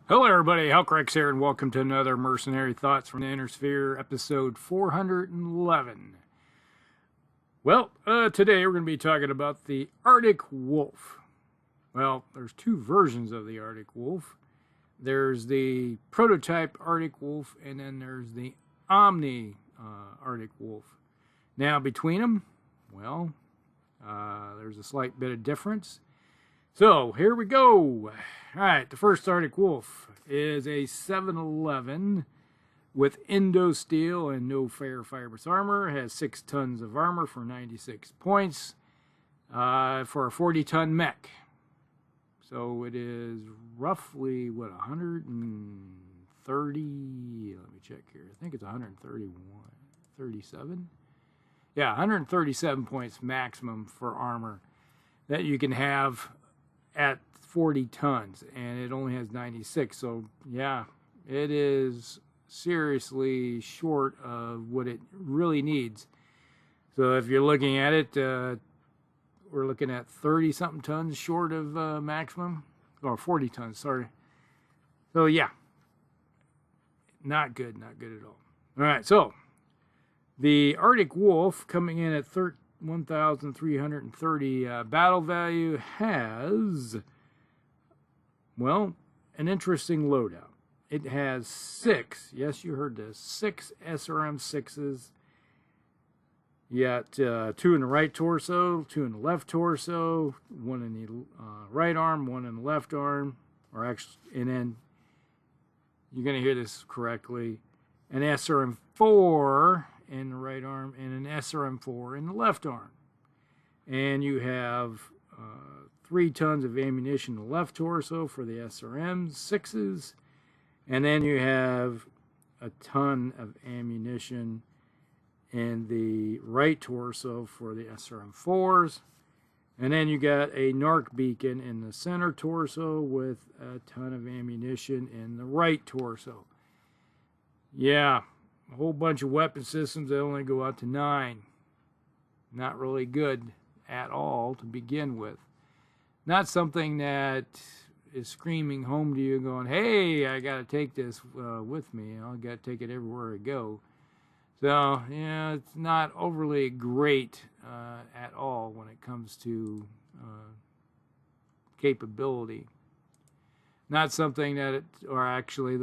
Hello everybody, Helcrex here, and welcome to another Mercenary Thoughts from the Inner Sphere, episode 411. Well, today we're going to be talking about the Arctic Wolf. Well, there's two versions of the Arctic Wolf. There's the prototype Arctic Wolf, and then there's the Omni Arctic Wolf. Now, between them, well, there's a slight bit of difference. So, here we go. Alright, the first Arctic Wolf is a 711 with Indo Steel and no ferrofibrous armor. It has 6 tons of armor for 96 points for a 40-ton mech. So it is roughly, what, 130? Let me check here. I think it's 131, 37? Yeah, 137 points maximum for armor that you can have at 40 tons, and it only has 96. So yeah, it is seriously short of what it really needs. So if you're looking at it, we're looking at 30 something tons short of maximum, or 40 tons, sorry. So yeah, not good at all. All right, so the Arctic Wolf, coming in at 1,330 battle value, has, well, an interesting loadout. It has 6, yes, you heard this, 6 SRM-6s. You got 2 in the right torso, 2 in the left torso, 1 in the right arm, 1 in the left arm, or actually, and then you're going to hear this correctly, an SRM-4 in the right arm and an SRM-4 in the left arm. And you have 3 tons of ammunition in the left torso for the SRM-6s, and then you have a ton of ammunition in the right torso for the SRM-4s, and then you got a NARC beacon in the center torso with a ton of ammunition in the right torso. Yeah, a whole bunch of weapon systems that only go out to 9. Not really good at all to begin with. Not something that is screaming home to you going, hey, I got to take this with me. I got to take it everywhere I go. So, yeah, it's not overly great at all when it comes to capability. Not something that or actually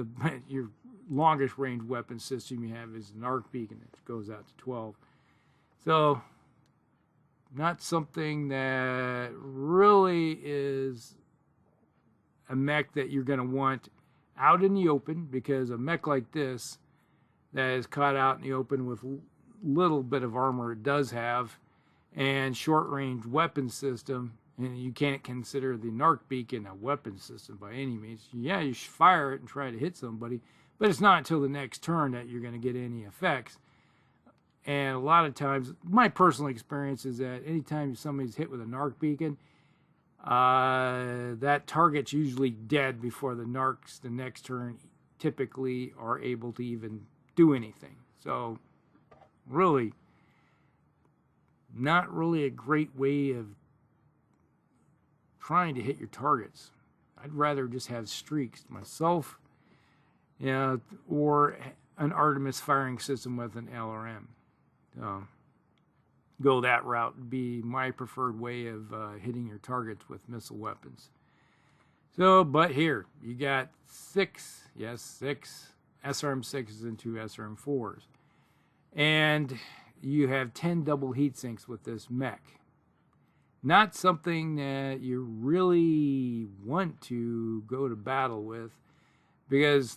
your longest range weapon system you have is an arc beacon that goes out to 12. So, not something that really is a mech that you're going to want out in the open, because a mech like this that is caught out in the open with little bit of armor it does have, and short range weapon system, and you can't consider the NARC beacon a weapon system by any means. Yeah, you should fire it and try to hit somebody, but it's not until the next turn that you're going to get any effects. And a lot of times, my personal experience is that anytime somebody's hit with a NARC beacon, that target's usually dead before the NARCs the next turn typically are able to even do anything. So really, not really a great way of trying to hit your targets. I'd rather just have streaks myself, or an Artemis firing system with an LRM. Go that route would be my preferred way of hitting your targets with missile weapons. So, but here, you got 6 SRM-6s and 2 SRM-4s. And you have 10 double heat sinks with this mech. Not something that you really want to go to battle with, because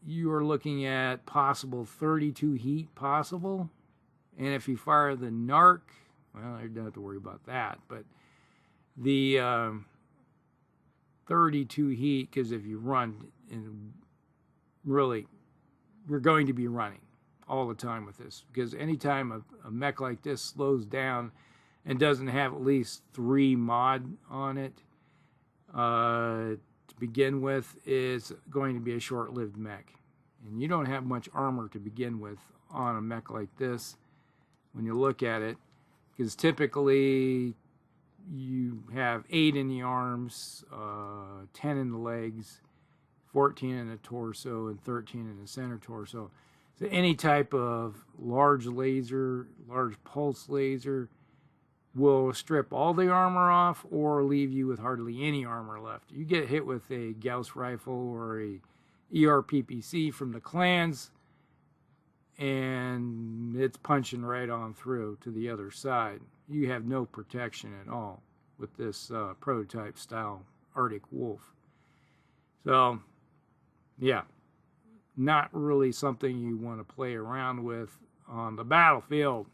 you are looking at possible 32 heat possible. And if you fire the NARC, well, you don't have to worry about that. But the 32 heat, because if you run, and really, you're going to be running all the time with this. Because anytime a mech like this slows down and doesn't have at least 3 mod on it to begin with, is going to be a short-lived mech. And you don't have much armor to begin with on a mech like this when you look at it, because typically you have 8 in the arms, 10 in the legs, 14 in the torso, and 13 in the center torso. So any type of large laser, large pulse laser, will strip all the armor off or leave you with hardly any armor left. You get hit with a Gauss rifle or a ERPPC from the clans, and it's punching right on through to the other side. You have no protection at all with this prototype style Arctic Wolf. So, yeah, not really something you want to play around with on the battlefield.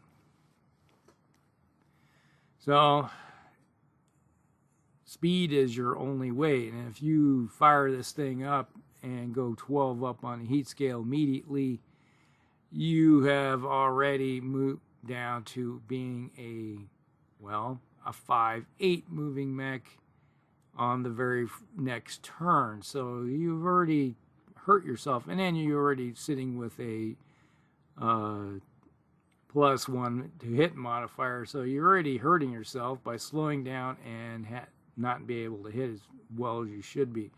So, speed is your only way, and if you fire this thing up and go 12 up on the heat scale immediately, you have already moved down to being a 5/8 moving mech on the very next turn. So you've already hurt yourself, and then you're already sitting with a +1 to hit modifier, so you're already hurting yourself by slowing down and not be able to hit as well as you should be.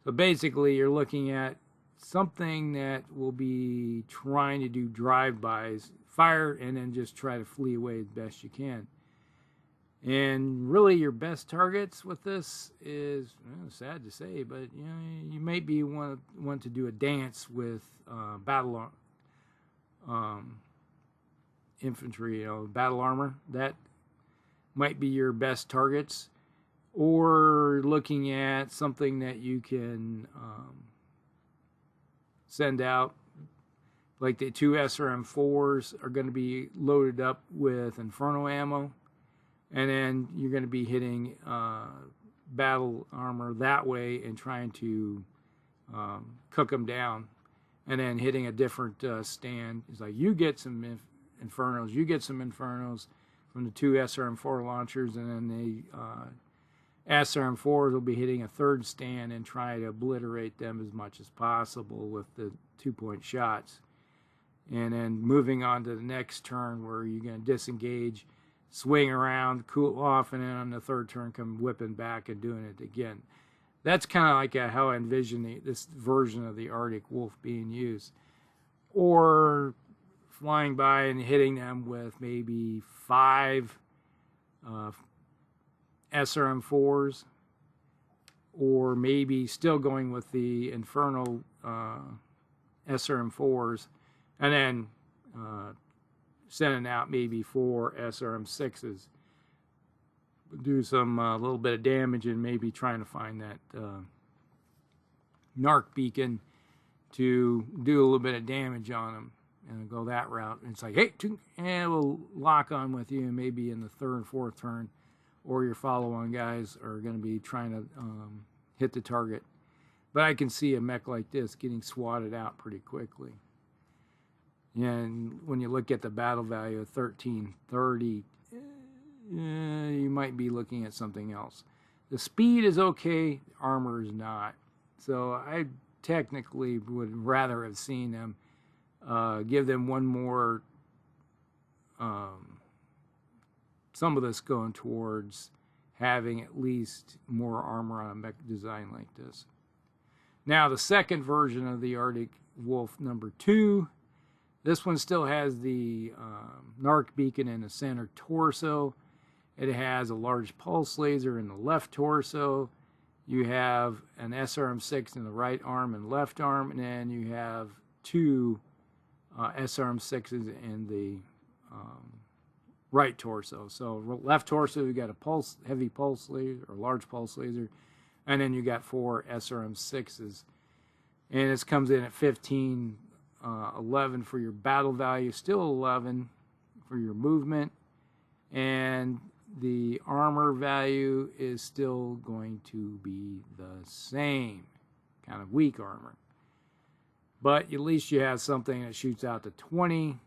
So basically you're looking at something that will be trying to do drive-bys, fire, and then just try to flee away as best you can. And really your best targets with this is, sad to say, but you might be want to do a dance with battle infantry, battle armor. That might be your best targets. Or looking at something that you can send out, like the 2 SRM4s are going to be loaded up with Inferno ammo, and then you're going to be hitting battle armor that way and trying to cook them down, and then hitting a different stand. It's like you get some Infernos, you get some Infernos from the 2 SRM4 launchers, and then the SRM4s will be hitting a third stand and try to obliterate them as much as possible with the 2-point shots. And then moving on to the next turn where you're going to disengage, swing around, cool off, and then on the third turn come whipping back and doing it again. That's kind of like how I envision this version of the Arctic Wolf being used. Or flying by and hitting them with maybe 5 SRM4s, or maybe still going with the Inferno SRM4s, and then sending out maybe 4 SRM6s. Do some little bit of damage and maybe trying to find that narc beacon to do a little bit of damage on them and go that route. And it's like, hey, and we'll lock on with you, and maybe in the 3rd and 4th turn, or your follow-on guys are going to be trying to hit the target. But I can see a mech like this getting swatted out pretty quickly. And when you look at the battle value of 1330, you might be looking at something else. The speed is okay, armor is not. So I technically would rather have seen them give them one more, some of this going towards having at least more armor on a mech design like this. Now the second version of the Arctic Wolf #2, this one still has the narc beacon in the center torso. It has a large pulse laser in the left torso. You have an SRM6 in the right arm and left arm, and then you have 2 SRM6s in the right torso. So left torso, you got a heavy pulse laser or large pulse laser, and then you got 4 SRM6s. And this comes in at 11 for your battle value, still 11 for your movement, and the armor value is still going to be the same, kind of weak armor. But at least you have something that shoots out to 20.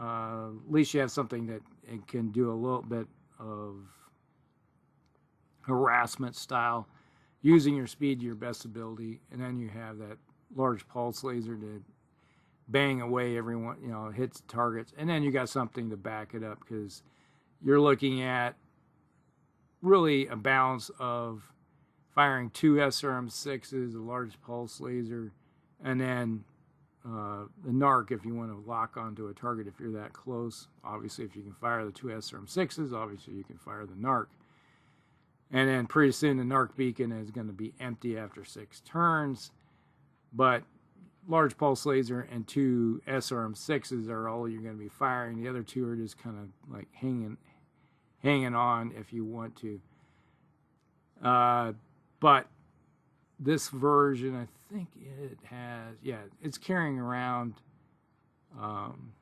At least you have something that it can do a little bit of harassment style, using your speed to your best ability, and then you have that large pulse laser to bang away everyone, hits targets, and then you got something to back it up, because you're looking at really a balance of firing 2 SRM-6s, a large pulse laser, and then the NARC if you want to lock onto a target if you're that close. Obviously, if you can fire the 2 SRM-6s, obviously you can fire the NARC. And then pretty soon the NARC beacon is going to be empty after 6 turns. But large pulse laser and 2 SRM-6s are all you're going to be firing. The other 2 are just kind of like hanging on if you want to. But this version, I think it has, yeah, it's carrying around 1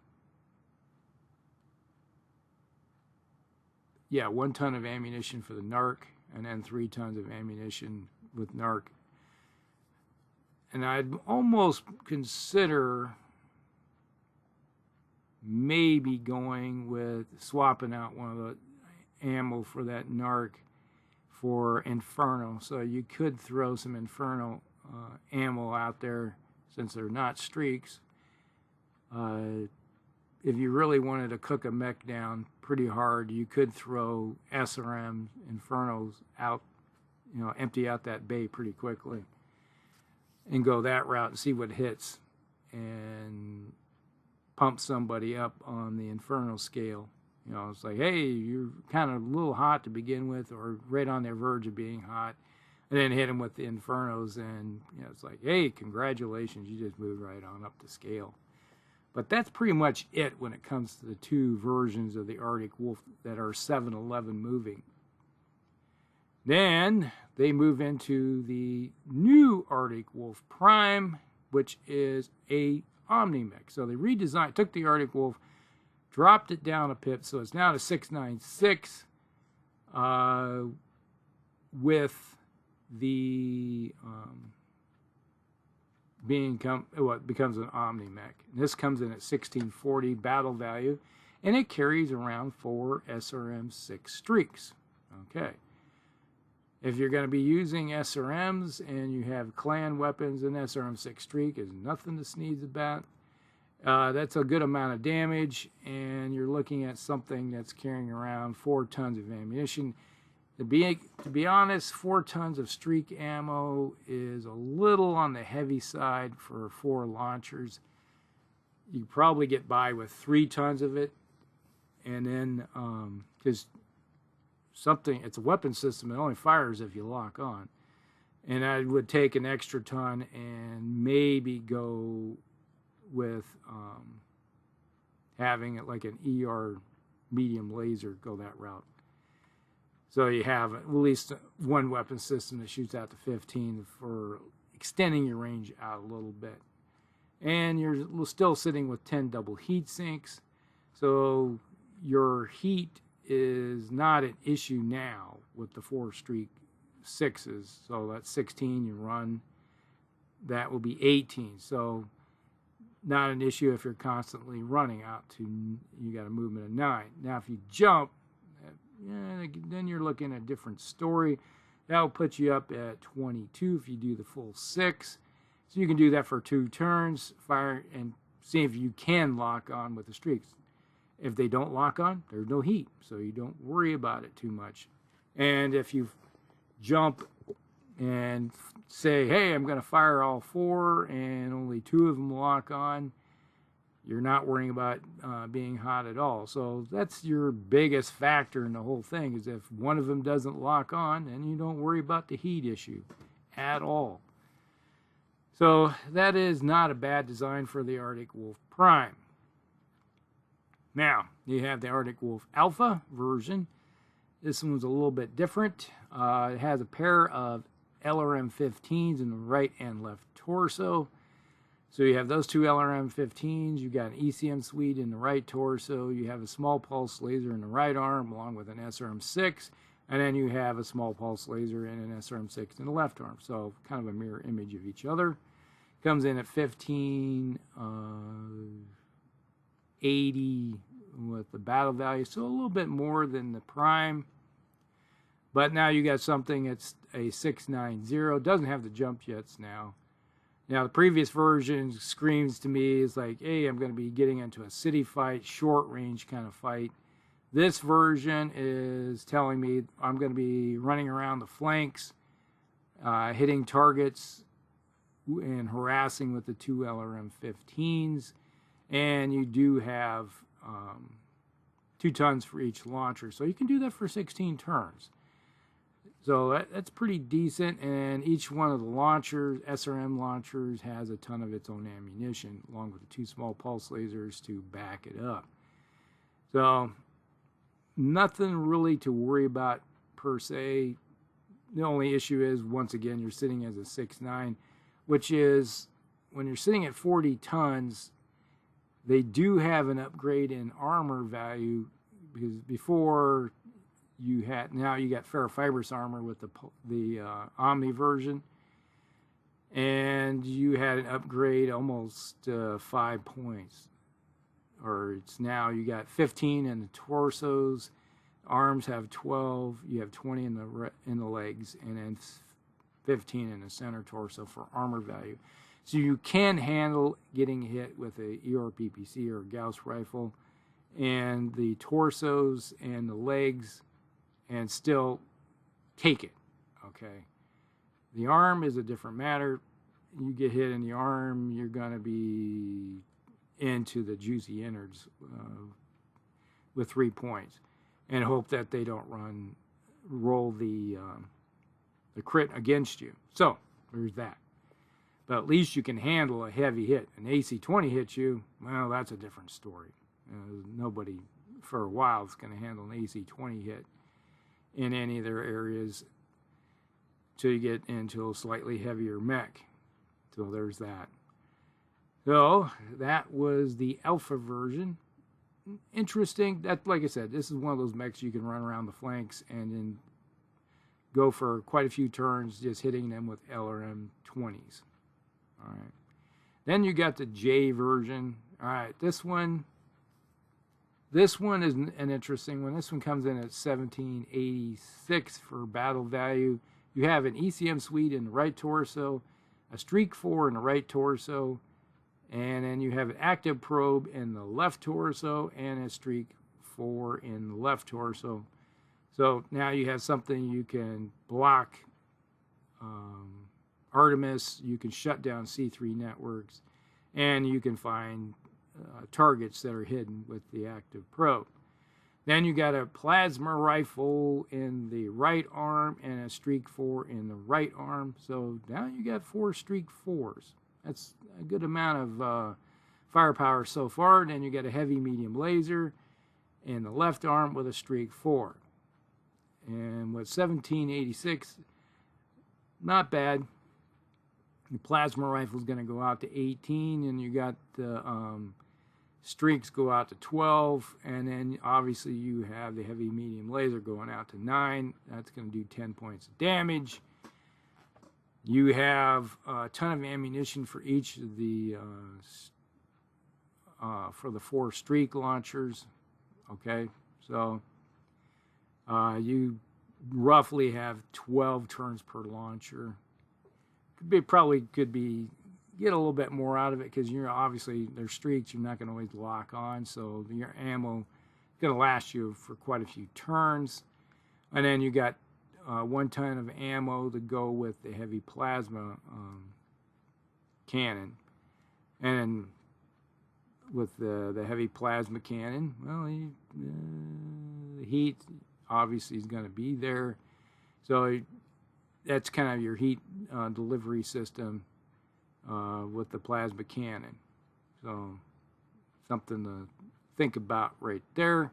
ton of ammunition for the NARC, and then 3 tons of ammunition with NARC. And I'd almost consider maybe going with swapping out one of the ammo for that NARC for Inferno. So you could throw some Inferno ammo out there since they're not streaks. If you really wanted to cook a mech down pretty hard, you could throw SRM Infernos out, empty out that bay pretty quickly and go that route and see what hits and pump somebody up on the Inferno scale. It's like, hey, you're kind of a little hot to begin with, or right on the verge of being hot, and then hit them with the Infernos, and it's like, hey, congratulations, you just moved right on up the scale. But that's pretty much it when it comes to the 2 versions of the Arctic Wolf that are 7-11 moving. Then they move into the new Arctic Wolf Prime, which is a Omni-mech. So they redesigned, took the Arctic Wolf, dropped it down a pip, so it's now a 696 with the what becomes an Omni-mech. This comes in at 1640 battle value, and it carries around 4 SRM-6 streaks. Okay. If you're going to be using SRMs and you have clan weapons, an SRM-6 streak is nothing to sneeze about. That's a good amount of damage, and you're looking at something that's carrying around 4 tons of ammunition. To be honest, 4 tons of streak ammo is a little on the heavy side for 4 launchers. You probably get by with 3 tons of it, and then because it's a weapon system, it only fires if you lock on. And I would take an extra ton and maybe go with having it like an ER medium laser, go that route. So you have at least 1 weapon system that shoots out to 15 for extending your range out a little bit. And you're still sitting with 10 double heat sinks, so your heat is not an issue now with the 4 streak 6s. So that's 16 you run, that will be 18. So not an issue if you're constantly running out to, you got a movement of 9. Now if you jump, then you're looking at a different story. That'll put you up at 22 if you do the full 6. So you can do that for 2 turns, fire, and see if you can lock on with the streaks. If they don't lock on, there's no heat, so you don't worry about it too much. And if you jump and say, hey, I'm going to fire all 4 and only 2 of them lock on, you're not worrying about being hot at all. So that's your biggest factor in the whole thing, is if one of them doesn't lock on, then you don't worry about the heat issue at all. So that is not a bad design for the Arctic Wolf Prime. Now, you have the Arctic Wolf Alpha version. This one's a little bit different. It has a pair of LRM-15s in the right and left torso. So you have those 2 LRM-15s. You got an ECM suite in the right torso. You have a small pulse laser in the right arm along with an SRM-6. And then you have a small pulse laser and an SRM-6 in the left arm. So kind of a mirror image of each other. Comes in at 1580 with the battle value. So a little bit more than the Prime. But now you got something that's a 690. Doesn't have the jump jets now. Now, the previous version screams to me is like, hey, I'm going to be getting into a city fight, short range kind of fight. This version is telling me I'm going to be running around the flanks hitting targets and harassing with the 2 LRM-15s, and you do have 2 tons for each launcher, so you can do that for 16 turns. So that's pretty decent, and each one of the launchers, SRM launchers, has a ton of its own ammunition, along with the 2 small pulse lasers to back it up. So nothing really to worry about per se. The only issue is, once again, you're sitting as a 6.9, which is, when you're sitting at 40 tons, they do have an upgrade in armor value, because before you had, now you got ferrofibrous armor with the Omni version, and you had an upgrade almost 5 points, or it's now you got 15 in the torsos, arms have 12, you have 20 in the legs, and then 15 in the center torso for armor value. So you can handle getting hit with a ERPPC or a Gauss rifle and the torsos and the legs and still take it, okay? The arm is a different matter. You get hit in the arm, you're going to be into the juicy innards with 3 points, and hope that they don't roll the crit against you. So there's that. But at least you can handle a heavy hit. An AC-20 hits you, well, that's a different story. Nobody for a while is going to handle an AC-20 hit in any of their areas till you get into a slightly heavier mech. So there's that. So that was the alpha version. Interesting. That, like I said, this is one of those mechs you can run around the flanks and then go for quite a few turns just hitting them with LRM-20s. All right. Then you got the J version. All right, this one is an interesting one. This one comes in at 1786 for battle value. You have an ECM suite in the right torso, a Streak 4 in the right torso, and then you have an active probe in the left torso and a Streak 4 in the left torso. So now you have something you can block Artemis, you can shut down C3 networks, and you can find targets that are hidden with the active probe. Then you got a plasma rifle in the right arm and a Streak 4 in the right arm. So now you got 4 Streak 4s. That's a good amount of firepower so far. Then you got a heavy medium laser in the left arm with a Streak 4. And with 1786, not bad. The plasma rifle is going to go out to 18, and you got the streaks go out to 12, and then obviously you have the heavy medium laser going out to 9. That's going to do 10 points of damage. You have a ton of ammunition for each of the for the 4 streak launchers. Okay, so you roughly have 12 turns per launcher. Probably could be get a little bit more out of it, because you're obviously they're streaks, you're not going to always lock on, so your ammo is going to last you for quite a few turns. And then you got 1 ton of ammo to go with the heavy plasma cannon. And with the heavy plasma cannon, well, the heat obviously is going to be there, so that's kind of your heat delivery system with the plasma cannon. So something to think about right there.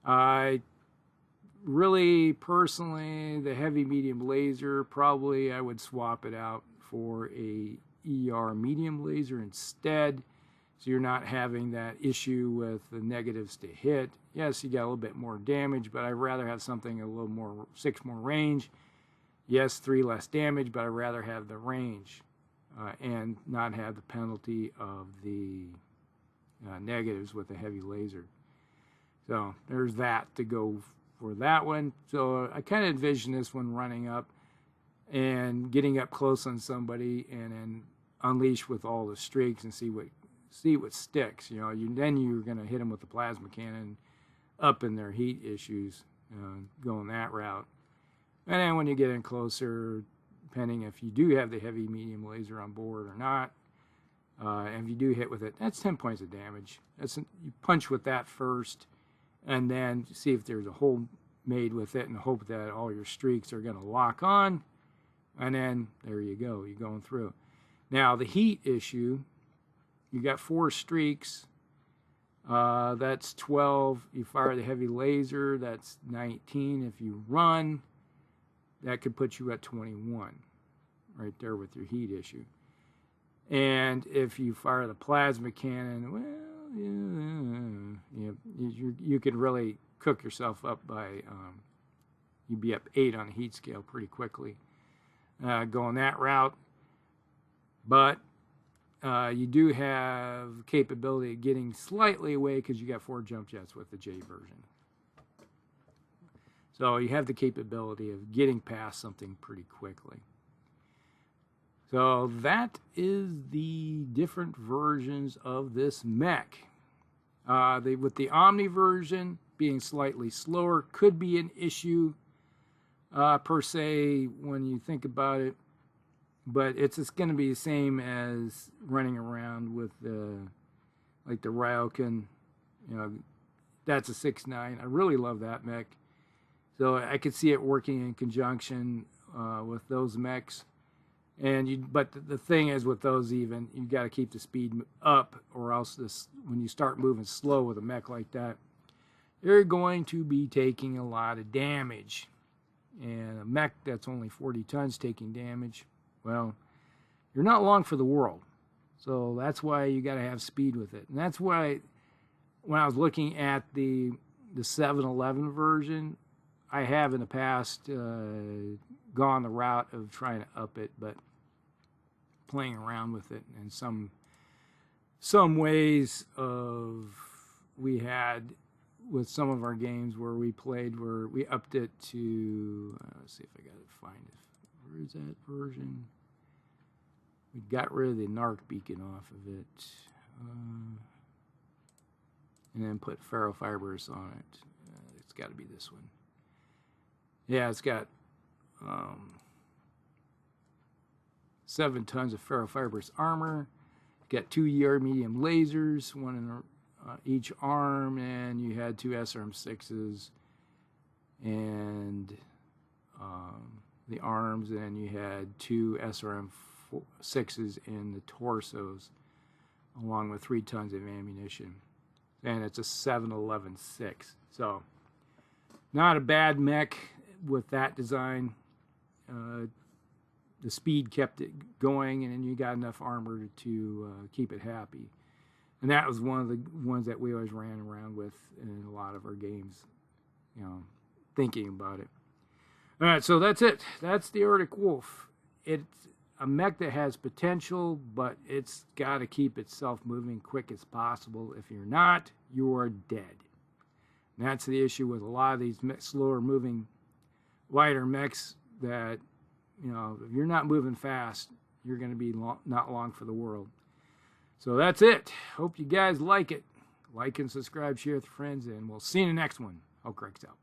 I really, personally, the heavy medium laser, probably I would swap it out for a ER medium laser instead, so you're not having that issue with the negatives to hit. Yes, you got a little bit more damage, but I'd rather have something a little more, 6 more range. Yes, 3 less damage, but I'd rather have the range and not have the penalty of the negatives with a heavy laser. So there's that to go for that one. So I kind of envision this one running up and getting up close on somebody, and then unleash with all the streaks and see what sticks. You know, then you're going to hit them with the plasma cannon, up in their heat issues, going that route. And then when you get in closer, depending if you do have the heavy medium laser on board or not, and if you do hit with it, that's 10 points of damage. You punch with that first, and then see if there's a hole made with it, and hope that all your streaks are going to lock on, and then there you go, you're going through. Now the heat issue, you got 4 streaks, that's 12. You fire the heavy laser, that's 19. If you run, that could put you at 21 right there with your heat issue. And if you fire the plasma cannon, well, you could really cook yourself up by, you'd be up 8 on the heat scale pretty quickly going that route. But you do have capability of getting slightly away because you got 4 jump jets with the J version. So you have the capability of getting past something pretty quickly. So that is the different versions of this mech. With the Omni version being slightly slower could be an issue per se when you think about it, but it's going to be the same as running around with like the Ryokan. That's a 6.9. I really love that mech, so I could see it working in conjunction with those mechs. But the thing is, with those, even you got to keep the speed up, or else when you start moving slow with a mech like that, you're going to be taking a lot of damage. And a mech that's only 40 tons taking damage, well, you're not long for the world. So that's why you got to have speed with it. And that's why when I was looking at the 711 version, I have in the past gone the route of trying to up it, but playing around with it. And some ways we had with some of our games where we played, where we upped it to, let's see if I got to find it. Where is that version? We got rid of the narc beacon off of it, and then put ferrofibers on it. It's got to be this one. Yeah, it's got 7 tons of ferrofibrous armor. Got 2 ER medium lasers, 1 in each arm, and you had 2 SRM6s and the arms, and you had 2 SRM6s in the torsos, along with 3 tons of ammunition. And it's a 711-6. So, not a bad mech with that design. The speed kept it going, and then you got enough armor to keep it happy. And that was one of the ones that we always ran around with in a lot of our games, thinking about it. All right, so that's it. That's the Arctic Wolf. It's a mech that has potential, but it's got to keep itself moving quick as possible. If you're not, you are dead. And that's the issue with a lot of these slower moving, lighter mechs, that, if you're not moving fast, you're going to be not long for the world. So that's it. Hope you guys like it. Like and subscribe, share with your friends, and we'll see you in the next one. Hulk Rex out.